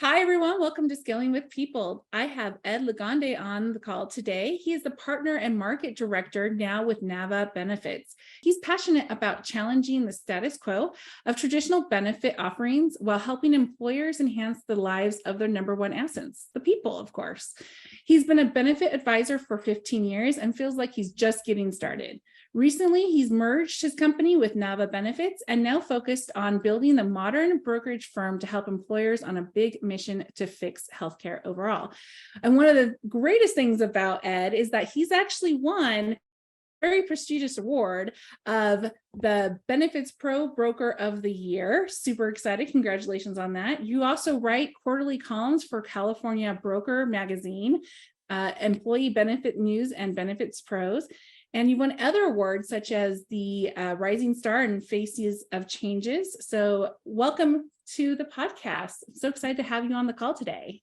Hi, everyone. Welcome to Scaling with People. I have Ed Ligonde on the call today. He is the partner and market director now with Nava Benefits. He's passionate about challenging the status quo of traditional benefit offerings while helping employers enhance the lives of their number one assets, the people, of course. He's been a benefit advisor for 15 years and feels like he's just getting started. Recently, he's merged his company with Nava Benefits and now focused on building the modern brokerage firm to help employers on a big mission to fix healthcare overall. And one of the greatest things about Ed is that he's actually won a very prestigious award of the Benefits Pro Broker of the Year. Super excited. Congratulations on that. You also write quarterly columns for California Broker Magazine, Employee Benefit News, and Benefits Pros. And you've won other awards such as the Rising Star and Faces of Changes. So welcome to the podcast. I'm so excited to have you on the call today.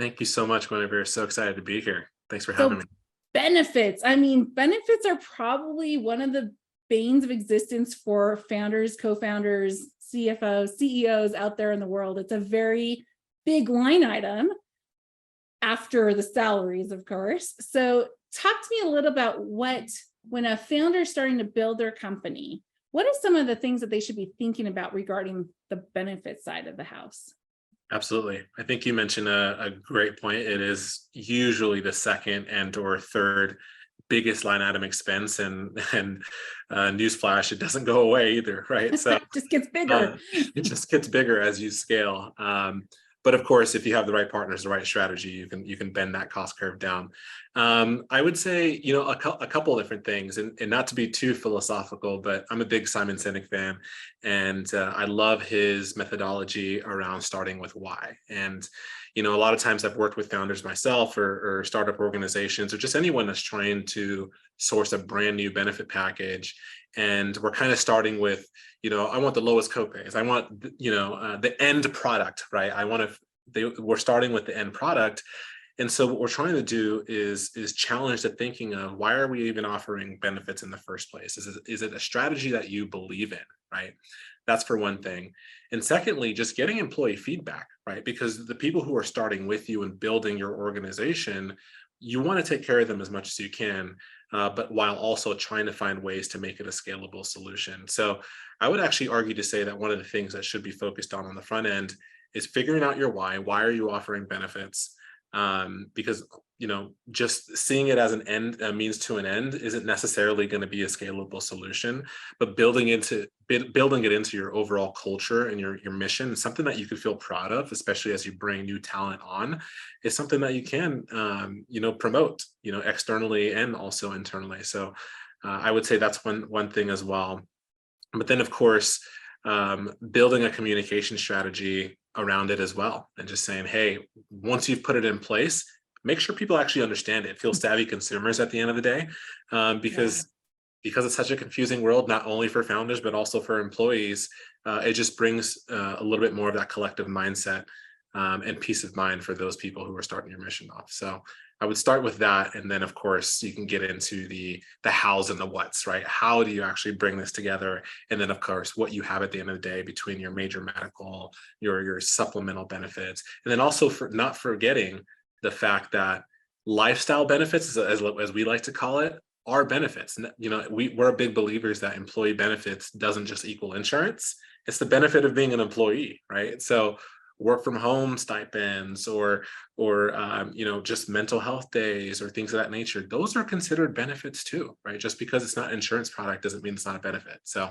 Thank you so much, Guinevere. So excited to be here. Thanks for having me. Benefits. Benefits are probably one of the banes of existence for founders, co-founders, CFOs, CEOs out there in the world. It's a very big line item after the salaries, of course. So talk to me a little about when a founder is starting to build their company, what are some of the things that they should be thinking about regarding the benefit side of the house? Absolutely. I think you mentioned a great point. It is usually the second and or third biggest line item expense, and newsflash, it doesn't go away either, right? So it just gets bigger. It just gets bigger as you scale. But of course, if you have the right partners, the right strategy, you can bend that cost curve down. I would say, a couple of different things, and not to be too philosophical, but I'm a big Simon Sinek fan, and I love his methodology around starting with why. And a lot of times I've worked with founders myself, or startup organizations, or just anyone that's trying to source a brand new benefit package. And we're kind of starting with, I want the lowest copays. I want, the end product, right? We're starting with the end product. And so what we're trying to do is challenge the thinking of, why are we even offering benefits in the first place? Is it a strategy that you believe in, right? That's for one thing. And secondly, just getting employee feedback, right? Because the people who are starting with you and building your organization, you want to take care of them as much as you can, but while also trying to find ways to make it a scalable solution. So I would actually argue to say that one of the things that should be focused on the front end is figuring out your why. Why are you offering benefits? Because just seeing it as an end, a means to an end, isn't necessarily going to be a scalable solution. But building it into your overall culture and your mission, something that you could feel proud of, especially as you bring new talent on, is something that you can promote externally and also internally. So I would say that's one thing as well. But then, of course, building a communication strategy around it as well, and just saying, hey, once you've put it in place, make sure people actually understand it, feel savvy consumers at the end of the day, because it's such a confusing world, not only for founders, but also for employees. It just brings a little bit more of that collective mindset and peace of mind for those people who are starting your mission off. So I would start with that. And then, of course, you can get into the hows and the whats, right? How do you actually bring this together? And then, of course, what you have at the end of the day between your major medical, your supplemental benefits, and then also not forgetting the fact that lifestyle benefits, as we like to call it, are benefits. We're big believers that employee benefits doesn't just equal insurance. It's the benefit of being an employee, right? So work from home stipends or just mental health days or things of that nature, those are considered benefits too, right? Just because it's not an insurance product doesn't mean it's not a benefit. So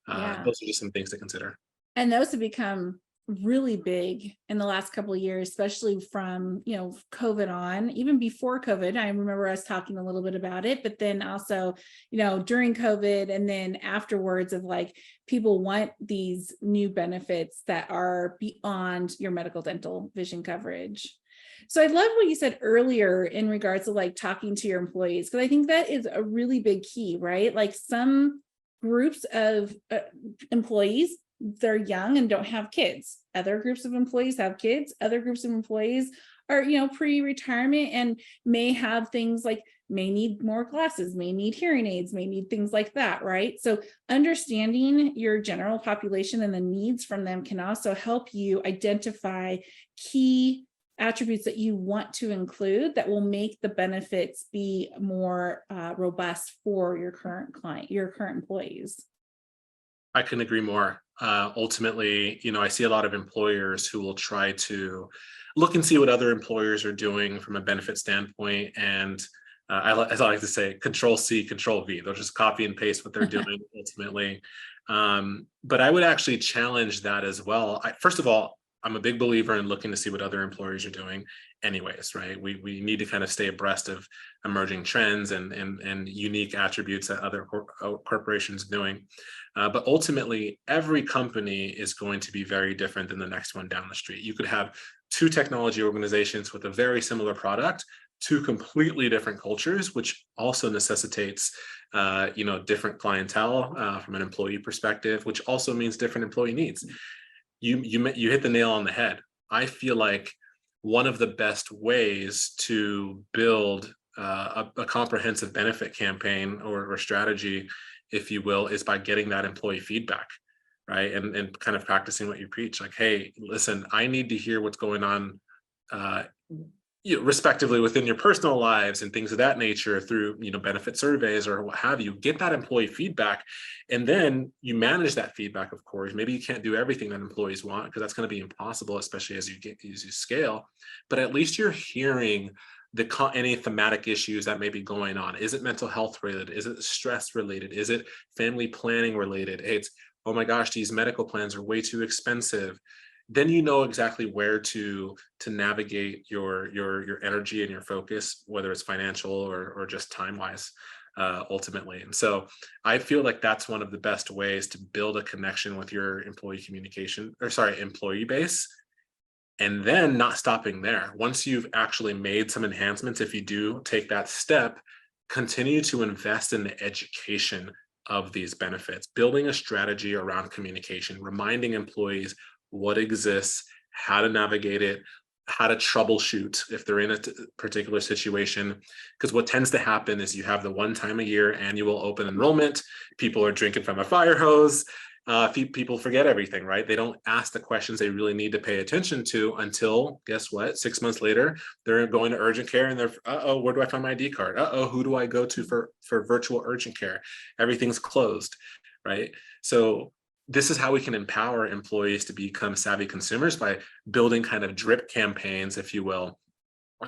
those are just some things to consider. And those have become really big in the last couple of years, especially from, COVID on. Even before COVID, I remember us talking a little bit about it, but then also, during COVID and then afterwards, of like, people want these new benefits that are beyond your medical, dental, vision coverage. So I love what you said earlier in regards to like talking to your employees, because I think that is a really big key, right? Like some groups of employees, they're young and don't have kids. Other groups of employees have kids. Other groups of employees are, pre-retirement and may have things like may need more glasses, may need hearing aids, may need things like that, right? So understanding your general population and the needs from them can also help you identify key attributes that you want to include that will make the benefits be more robust for your current client, your current employees. I couldn't agree more. Ultimately, I see a lot of employers who will try to look and see what other employers are doing from a benefit standpoint. And as I like to say, Control C, Control V. They'll just copy and paste what they're doing ultimately. But I would actually challenge that as well. First of all, I'm a big believer in looking to see what other employers are doing anyways, right? We need to kind of stay abreast of emerging trends and unique attributes that other corporations are doing. But ultimately, every company is going to be very different than the next one down the street. You could have two technology organizations with a very similar product, two completely different cultures, which also necessitates different clientele from an employee perspective, which also means different employee needs. You hit the nail on the head. I feel like one of the best ways to build a comprehensive benefit campaign or strategy, if you will, is by getting that employee feedback, right? And kind of practicing what you preach. Like, hey, listen, I need to hear what's going on respectively within your personal lives and things of that nature through benefit surveys or what have you. Get that employee feedback, and then you manage that feedback. Of course, maybe you can't do everything that employees want because that's going to be impossible, especially as you scale, but at least you're hearing any thematic issues that may be going on. Is it mental health related? Is it stress related? Is it family planning related? Hey, it's, oh my gosh, these medical plans are way too expensive. Then you know exactly where to navigate your energy and your focus, whether it's financial or just time wise, ultimately. And so I feel like that's one of the best ways to build a connection with your employee base. And then not stopping there. Once you've actually made some enhancements, if you do take that step, continue to invest in the education of these benefits, building a strategy around communication, reminding employees what exists, how to navigate it, how to troubleshoot if they're in a particular situation. Because what tends to happen is you have the one time a year annual open enrollment. People are drinking from a fire hose. People forget everything, right? They don't ask the questions they really need to pay attention to until, guess what? 6 months later, they're going to urgent care and they're, where do I find my ID card? Who do I go to for virtual urgent care? Everything's closed, right? So this is how we can empower employees to become savvy consumers, by building kind of drip campaigns, if you will,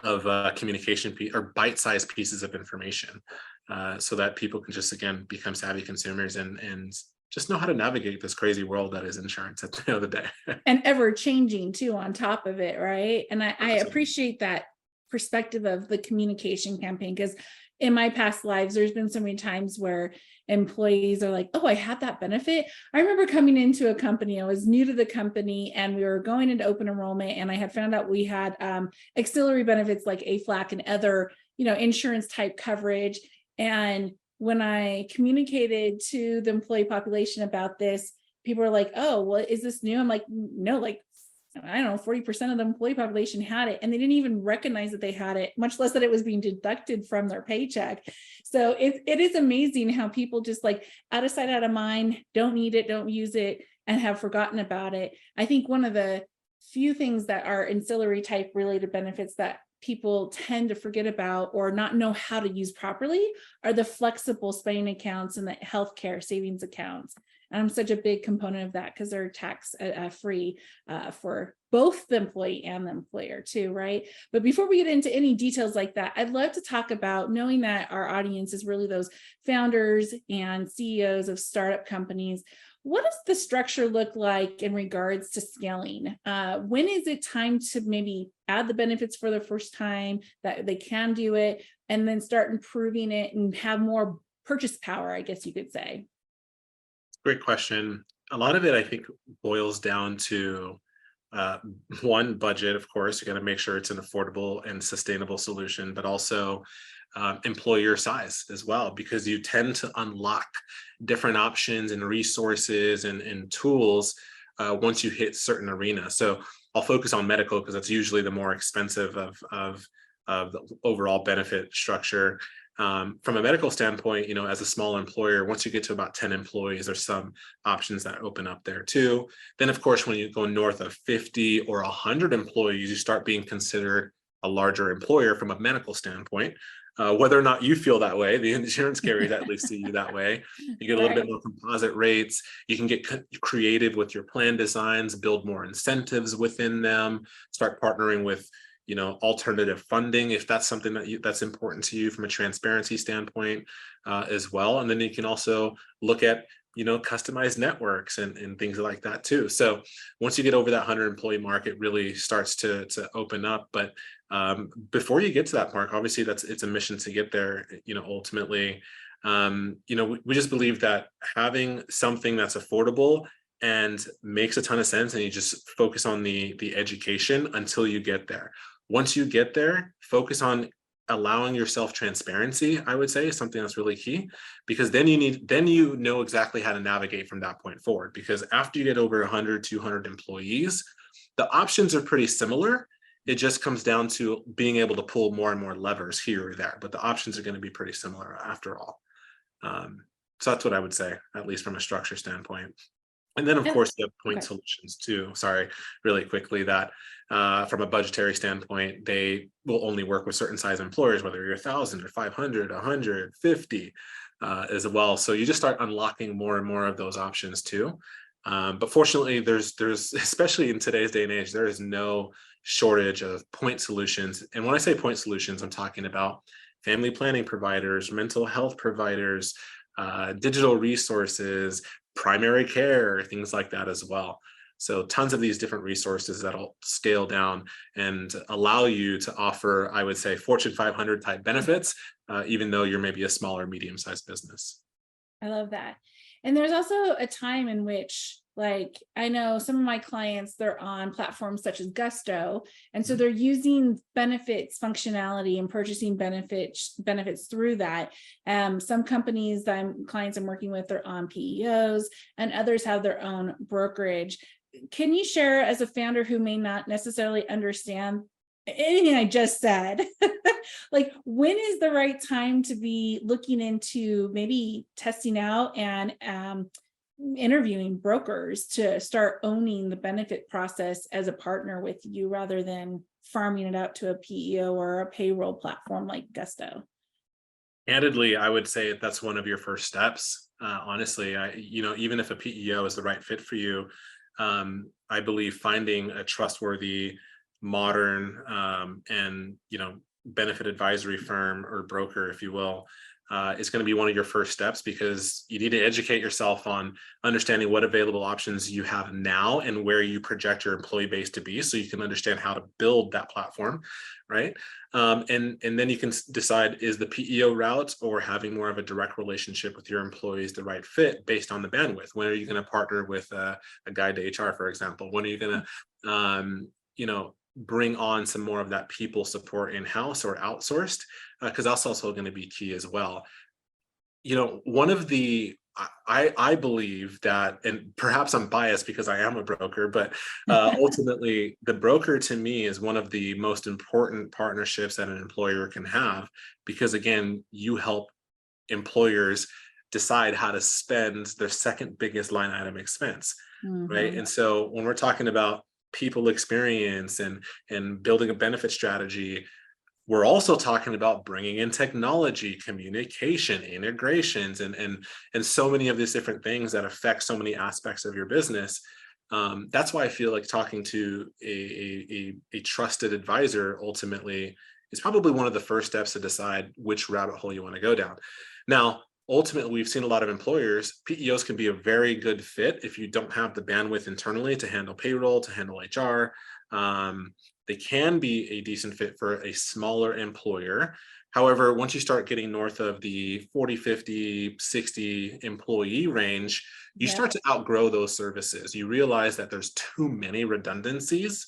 of communication or bite-sized pieces of information, so that people can just, again, become savvy consumers and just know how to navigate this crazy world that is insurance at the end of the day. And ever changing too on top of it, right? And I appreciate that perspective of the communication campaign, because in my past lives, there's been so many times where employees are like, oh, I had that benefit. I remember coming into a company, I was new to the company and we were going into open enrollment, and I had found out we had auxiliary benefits like AFLAC and other, insurance type coverage. And when I communicated to the employee population about this, people were like, oh, well, is this new? I'm like, no, like, I don't know, 40% of the employee population had it, and they didn't even recognize that they had it, much less that it was being deducted from their paycheck. So it is amazing how people just like out of sight, out of mind, don't need it, don't use it, and have forgotten about it. I think one of the few things that are ancillary type related benefits that people tend to forget about or not know how to use properly are the flexible spending accounts and the healthcare savings accounts. And I'm such a big component of that because they're tax free for both the employee and the employer too, right? But before we get into any details like that, I'd love to talk about, knowing that our audience is really those founders and CEOs of startup companies. What does the structure look like in regards to scaling? When is it time to maybe add the benefits for the first time that they can do it, and then start improving it and have more purchase power, I guess you could say? Great question. A lot of it, I think, boils down to one, budget. Of course, you got to make sure it's an affordable and sustainable solution, but also employer size as well, because you tend to unlock different options and resources and tools once you hit certain arenas. So I'll focus on medical because that's usually the more expensive of the overall benefit structure. From a medical standpoint, as a small employer, once you get to about 10 employees, there's some options that open up there too. Then, of course, when you go north of 50 or 100 employees, you start being considered a larger employer from a medical standpoint. Whether or not you feel that way, the insurance carriers at least see you that way. You get a little bit Right. more composite rates. You can get creative with your plan designs, build more incentives within them, start partnering with alternative funding if that's something that's important to you from a transparency standpoint as well. And then you can also look at customized networks and things like that too. So once you get over that 100 employee mark, it really starts to open up. But before you get to that mark, obviously it's a mission to get there. Ultimately, we just believe that having something that's affordable and makes a ton of sense, and you just focus on the education until you get there. Once you get there, focus on allowing yourself transparency, I would say, is something that's really key, because then you know exactly how to navigate from that point forward. Because after you get over 100, 200 employees, the options are pretty similar. It just comes down to being able to pull more and more levers here or there, but the options are going to be pretty similar after all. So that's what I would say, at least from a structure standpoint. And then, of And- course, you have point okay. solutions too. Sorry, really quickly, that from a budgetary standpoint, they will only work with certain size employers, whether you're 1,000 or 500, 150 as well. So you just start unlocking more and more of those options too. But fortunately, there's especially in today's day and age, there is no shortage of point solutions. And when I say point solutions, I'm talking about family planning providers, mental health providers, digital resources, primary care, things like that as well. So tons of these different resources that'll scale down and allow you to offer, I would say, Fortune 500 type benefits, even though you're maybe a smaller, medium-sized business. I love that. And there's also a time in which, like, I know some of my clients, they're on platforms such as Gusto. And so they're using benefits functionality and purchasing benefits through that. Some companies clients I'm working with are on PEOs, and others have their own brokerage. Can you share, as a founder who may not necessarily understand anything I just said, like, when is the right time to be looking into maybe testing out and interviewing brokers to start owning the benefit process as a partner with you, rather than farming it out to a PEO or a payroll platform like Gusto? Candidly, I would say that's one of your first steps. Honestly, even if a PEO is the right fit for you, I believe finding a trustworthy, modern, and benefit advisory firm or broker, if you will, is going to be one of your first steps, because you need to educate yourself on understanding what available options you have now and where you project your employee base to be, so you can understand how to build that platform, right? And then you can decide, is the PEO route or having more of a direct relationship with your employees the right fit based on the bandwidth? When are you going to partner with a guide to HR, for example? When are you going to, bring on some more of that people support in-house or outsourced? Because that's also going to be key as well. One of the I believe that, and perhaps I'm biased because I am a broker, but ultimately the broker to me is one of the most important partnerships that an employer can have, because again, you help employers decide how to spend their second biggest line item expense, right? And so when we're talking about people experience and building a benefit strategy, we're also talking about bringing in technology, communication, integrations, and so many of these different things that affect so many aspects of your business. That's why I feel like talking to a trusted advisor ultimately is probably one of the first steps to decide which rabbit hole you want to go down. Now, ultimately, we've seen a lot of employers, PEOs can be a very good fit if you don't have the bandwidth internally to handle payroll, to handle HR. They can be a decent fit for a smaller employer. However, once you start getting north of the 40, 50, 60 employee range, you start to outgrow those services. You realize that there's too many redundancies,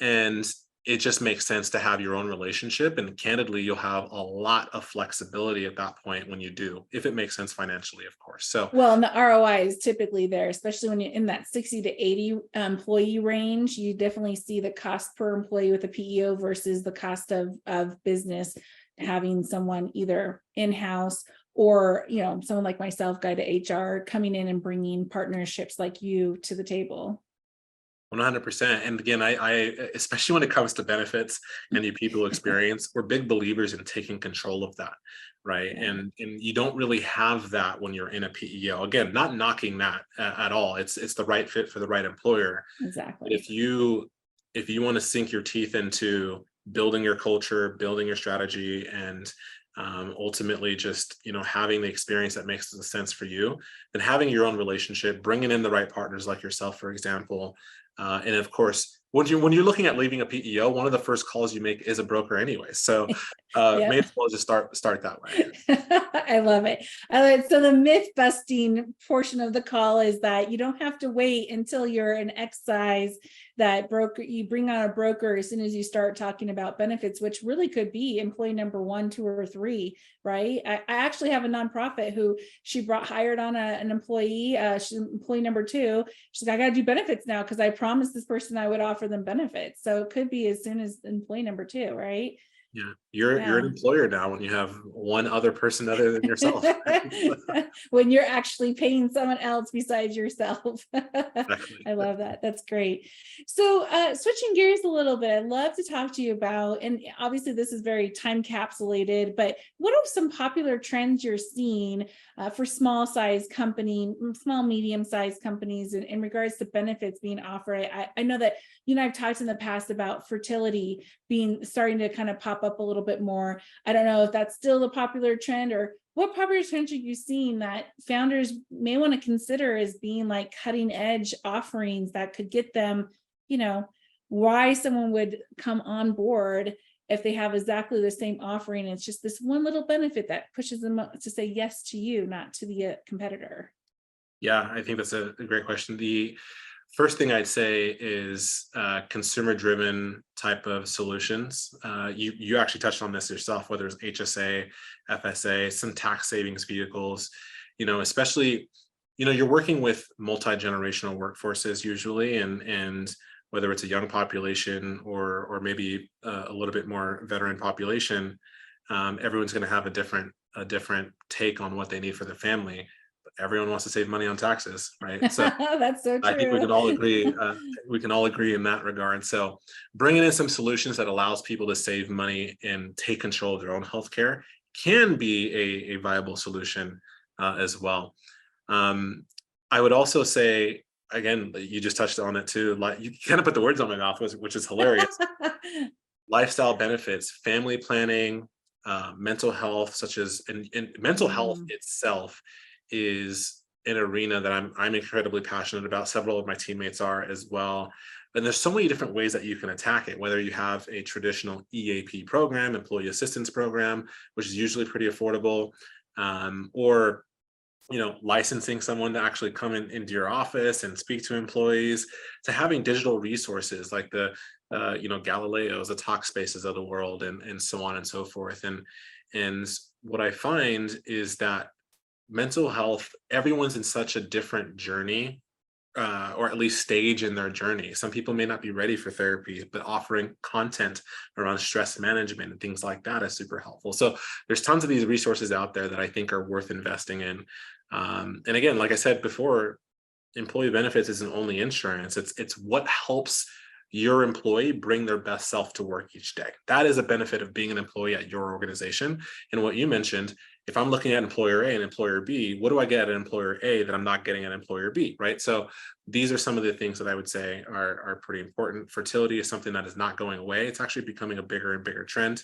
and it just makes sense to have your own relationship. And candidly, you'll have a lot of flexibility at that point when you do, if it makes sense financially, of course. So, well, and the ROI is typically there, especially when you're in that 60 to 80 employee range. You definitely see the cost per employee with a PEO versus the cost of business, having someone either in-house or, someone like myself, guy to HR, coming in and bringing partnerships like you to the table. 100%. And again, I especially when it comes to benefits and the people experience, we're big believers in taking control of that, right? Yeah. And you don't really have that when you're in a PEO. Again, not knocking that at all. It's the right fit for the right employer. But Exactly. if you want to sink your teeth into building your culture, building your strategy, and ultimately just having the experience that makes sense for you, then having your own relationship, bringing in the right partners like yourself, for example, and of course, when you're looking at leaving a PEO, one of the first calls you make is a broker anyway. So may Yep. as well just start that way. I love it. So the myth busting portion of the call is that you don't have to wait until you're an X size, that broker, you bring on a broker as soon as you start talking about benefits, which really could be employee number 1, 2, or 3, right? I actually have a nonprofit who she hired on an employee, she's employee number 2. She's like, I got to do benefits now because I promised this person I would offer them benefits. So it could be as soon as employee number 2, right? Yeah, you're an Yeah. employer now when you have one other person other than yourself. When you're actually paying someone else besides yourself. Exactly. I love that. That's great. So switching gears a little bit, I'd love to talk to you about, and obviously this is very time capsulated, but what are some popular trends you're seeing for small medium sized companies in regards to benefits being offered? I know that I've talked in the past about fertility starting to kind of pop up a little bit more. I don't know if that's still a popular trend, or what popular trends are you seeing that founders may want to consider as being like cutting edge offerings that could get them, why someone would come on board if they have exactly the same offering. It's just this one little benefit that pushes them to say yes to you, not to the competitor. Yeah, I think that's a great question. The first thing I'd say is consumer-driven type of solutions. You actually touched on this yourself, whether it's HSA, FSA, some tax savings vehicles. Especially, you're working with multi-generational workforces usually, and whether it's a young population or maybe a little bit more veteran population, everyone's going to have a different take on what they need for their family. Everyone wants to save money on taxes, right? So That's so I think we true. can all agree. We can all agree in that regard. So, bringing in some solutions that allows people to save money and take control of their own healthcare can be a viable solution as well. I would also say, again, you just touched on it too. Like you kind of put the words on my mouth, which is hilarious. Lifestyle benefits, family planning, mental health, such as and mental health itself is an arena that I'm incredibly passionate about. Several of my teammates are as well. And there's so many different ways that you can attack it, whether you have a traditional EAP program, employee assistance program, which is usually pretty affordable, or licensing someone to actually come into your office and speak to employees, to having digital resources like the Galileos, the Talkspaces of the world, and so on and so forth. And what I find is that mental health, everyone's in such a different journey, or at least stage in their journey. Some people may not be ready for therapy, but offering content around stress management and things like that is super helpful. So there's tons of these resources out there that I think are worth investing in. And again, like I said before, employee benefits isn't only insurance. It's what helps your employee bring their best self to work each day. That is a benefit of being an employee at your organization. And what you mentioned, if I'm looking at employer A and employer B, what do I get at employer A that I'm not getting at employer B, right? So these are some of the things that I would say are pretty important. Fertility is something that is not going away. It's actually becoming a bigger and bigger trend.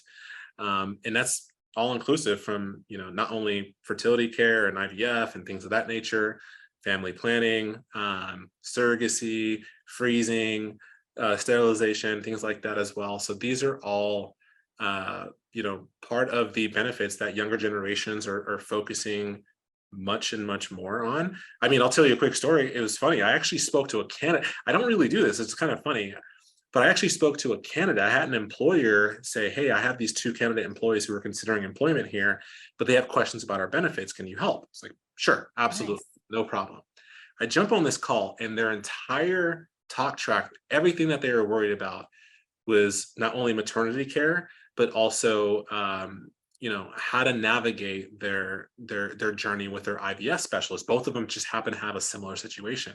And that's all inclusive from, not only fertility care and IVF and things of that nature, family planning, surrogacy, freezing, sterilization, things like that as well. So these are all, part of the benefits that younger generations are focusing much and much more on. I mean, I'll tell you a quick story. It was funny. I actually spoke to a candidate. I don't really do this. It's kind of funny, But I actually spoke to a candidate. I had an employer say, hey, I have these 2 candidate employees who are considering employment here, but they have questions about our benefits. Can you help? It's like, sure, absolutely, Nice. no problem. I jump on this call and their entire talk track, everything that they were worried about was not only maternity care, but also how to navigate their journey with their IVF specialist. Both of them just happen to have a similar situation.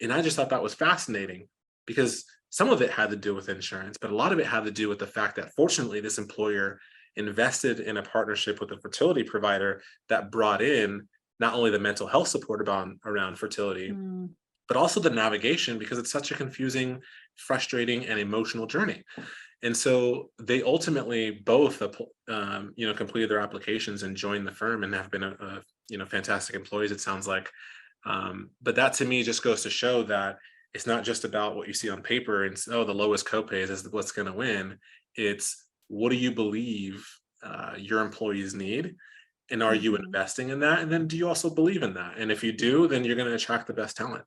And I just thought that was fascinating because some of it had to do with insurance, but a lot of it had to do with the fact that fortunately this employer invested in a partnership with a fertility provider that brought in not only the mental health support around fertility, Mm. but also the navigation, because it's such a confusing, frustrating, and emotional journey. And so they ultimately both, completed their applications and joined the firm and have been fantastic employees, it sounds like. But that to me just goes to show that it's not just about what you see on paper and the lowest copays is what's going to win. It's what do you believe your employees need, and are you Mhm. investing in that? And then do you also believe in that? And if you do, then you're going to attract the best talent.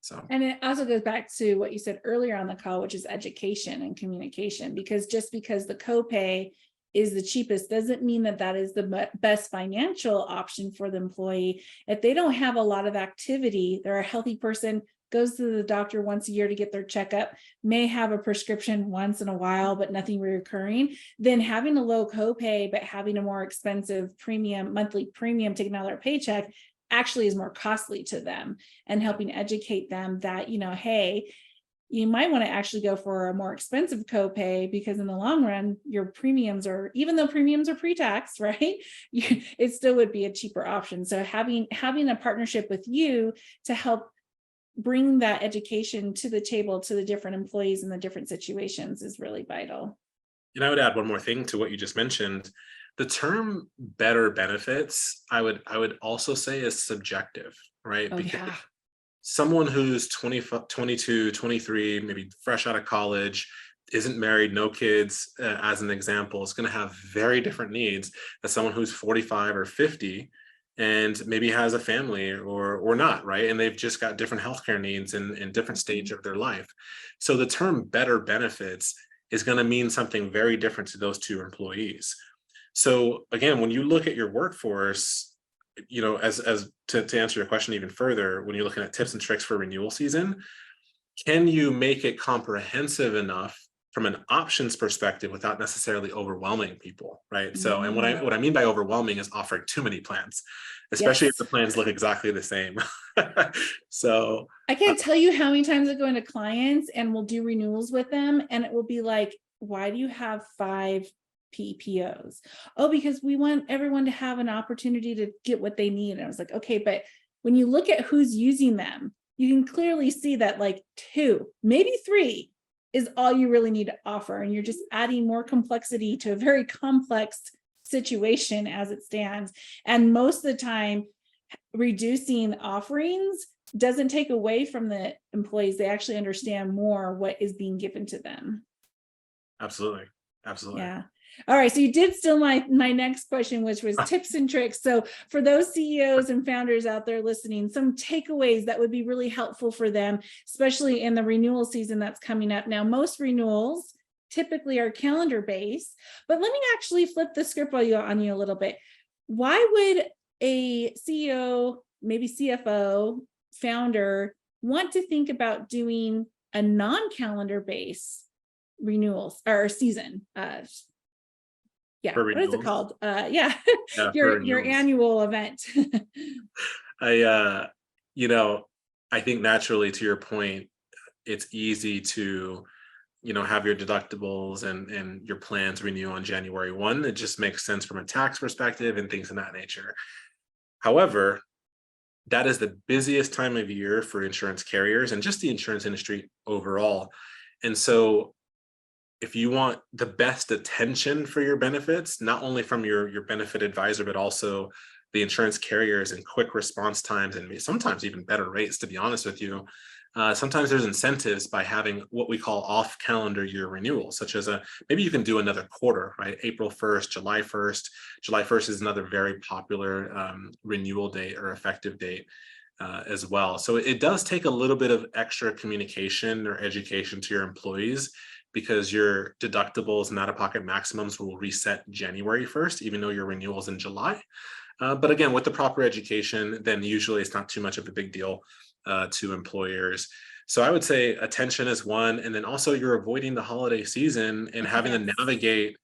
So And it also goes back to what you said earlier on the call, which is education and communication, because just because the copay is the cheapest doesn't mean that that is the best financial option for the employee. If they don't have a lot of activity, they're a healthy person, goes to the doctor once a year to get their checkup, may have a prescription once in a while, but nothing recurring, then having a low copay, but having a more expensive monthly premium taken out of their paycheck actually is more costly to them, and helping educate them that, hey, you might want to actually go for a more expensive copay because in the long run, your premiums are, even though premiums are pre-tax, right? It still would be a cheaper option. So having a partnership with you to help bring that education to the table to the different employees in the different situations is really vital. And I would add one more thing to what you just mentioned. The term better benefits, I would also say is subjective, right? Oh Because yeah. someone who's 20, 22, 23, maybe fresh out of college, isn't married, no kids, as an example, is going to have very different needs than someone who's 45 or 50 and maybe has a family or not, right? And they've just got different healthcare needs in different stage of their life. So the term better benefits is going to mean something very different to those two employees. So again, when you look at your workforce, as to answer your question even further, when you're looking at tips and tricks for renewal season, can you make it comprehensive enough from an options perspective without necessarily overwhelming people, right? So, and Mm. what I mean by overwhelming is offering too many plans, especially if Yes. the plans look exactly the same. So, I can't tell you how many times I go into clients and we'll do renewals with them, and it will be like, why do you have 5 PPOs? Oh, because we want everyone to have an opportunity to get what they need. And I was like, okay, but when you look at who's using them, you can clearly see that like 2, maybe 3 is all you really need to offer. And you're just adding more complexity to a very complex situation as it stands. And most of the time, reducing offerings doesn't take away from the employees. They actually understand more what is being given to them. absolutely, absolutely. Yeah. All right. So you did steal my next question, which was tips and tricks. So for those CEOs and founders out there listening, some takeaways that would be really helpful for them, especially in the renewal season that's coming up. Now, most renewals typically are calendar based, but let me actually flip the script on you a little bit. Why would a CEO, maybe CFO, founder want to think about doing a non-calendar based renewals or season? For What is it renewals, called? Yeah, yeah, for your renewals. annual event. I, you know, I think naturally to your point, it's easy to, have your deductibles and your plans renew on January 1. It just makes sense from a tax perspective and things of that nature. However, that is the busiest time of year for insurance carriers and just the insurance industry overall. And so if you want the best attention for your benefits, not only from your benefit advisor, but also the insurance carriers and quick response times and sometimes even better rates, to be honest with you, sometimes there's incentives by having what we call off calendar year renewals, such as maybe you can do another quarter, right? April 1st, July 1st. July 1st is another very popular renewal date or effective date. as well. So it does take a little bit of extra communication or education to your employees because your deductibles and out-of-pocket maximums will reset January 1st, even though your renewal is in July. But again, with the proper education, then usually it's not too much of a big deal to employers. So I would say attention is one, and then also you're avoiding the holiday season and having to Yes. navigate,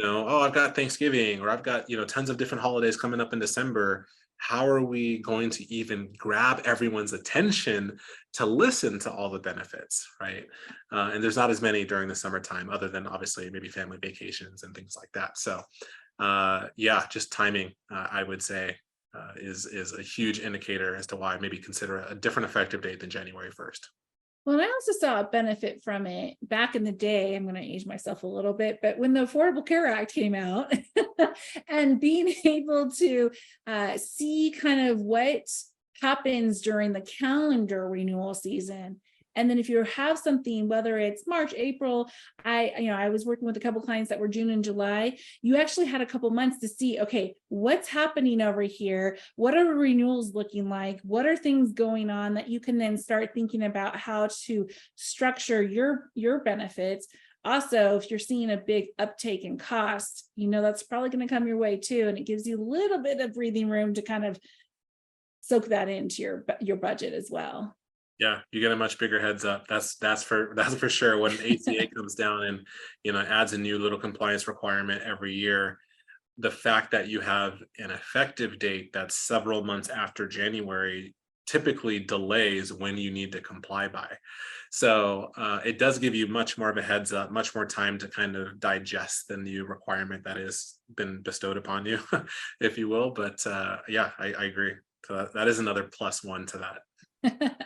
oh, I've got Thanksgiving or I've got, tons of different holidays coming up in December. How are we going to even grab everyone's attention to listen to all the benefits, right? And there's not as many during the summertime, other than obviously maybe family vacations and things like that. So yeah, just timing, I would say, is a huge indicator as to why maybe consider a different effective date than January 1st. Well, I also saw a benefit from it back in the day. I'm going to age myself a little bit, but when the Affordable Care Act came out and being able to see kind of what happens during the calendar renewal season. And then if you have something, whether it's March, April, I was working with a couple clients that were June and July, you actually had a couple months to see, okay, what's happening over here? What are renewals looking like? What are things going on that you can then start thinking about how to structure your benefits? Also, if you're seeing a big uptake in cost, that's probably going to come your way too. And it gives you a little bit of breathing room to kind of soak that into your budget as well. Yeah, you get a much bigger heads up. That's for sure. When ACA comes down and adds a new little compliance requirement every year, the fact that you have an effective date that's several months after January typically delays when you need to comply by. So it does give you much more of a heads up, much more time to kind of digest the new requirement that has been bestowed upon you, if you will. But yeah, I agree. So that is another plus one to that.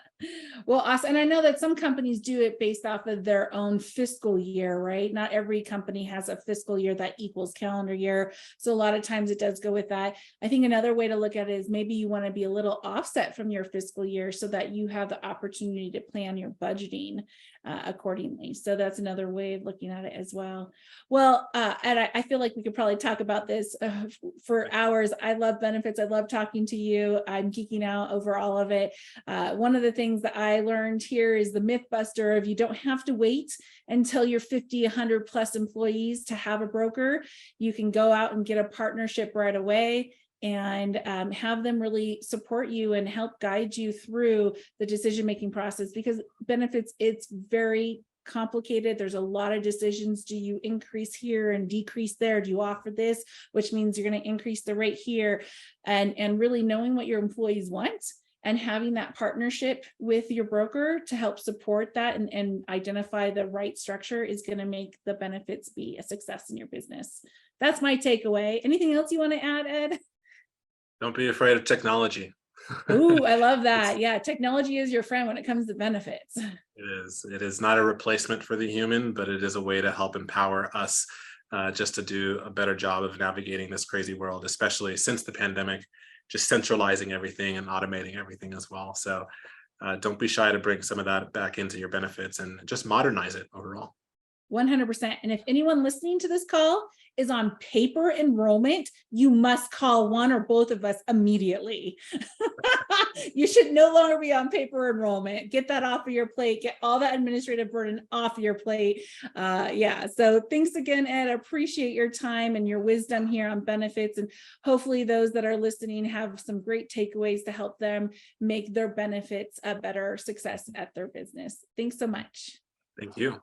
Well, awesome. And I know that some companies do it based off of their own fiscal year, right? Not every company has a fiscal year that equals calendar year. So a lot of times it does go with that. I think another way to look at it is maybe you want to be a little offset from your fiscal year so that you have the opportunity to plan your budgeting accordingly. So that's another way of looking at it as well. Well, and I feel like we could probably talk about this for hours. I love benefits. I love talking to you. I'm geeking out over all of it. One of the things that I learned here is the myth buster of you don't have to wait until you're 50, 100 plus employees to have a broker. You can go out and get a partnership right away and have them really support you and help guide you through the decision-making process, because benefits, it's very complicated. There's a lot of decisions. Do you increase here and decrease there? Do you offer this, which means you're going to increase the rate here? And really knowing what your employees want and having that partnership with your broker to help support that and identify the right structure is going to make the benefits be a success in your business. That's my takeaway. Anything else you want to add, Ed? Don't be afraid of technology. Ooh, I love that. Yeah, technology is your friend when it comes to benefits. It is not a replacement for the human, but it is a way to help empower us just to do a better job of navigating this crazy world, especially since the pandemic, just centralizing everything and automating everything as well. So don't be shy to bring some of that back into your benefits and just modernize it overall. 100%. And if anyone listening to this call is on paper enrollment, you must call one or both of us immediately. You should no longer be on paper enrollment. Get that off of your plate. Get all that administrative burden off your plate. Yeah. So thanks again, Ed. I appreciate your time and your wisdom here on benefits. And hopefully those that are listening have some great takeaways to help them make their benefits a better success at their business. Thanks so much. Thank you.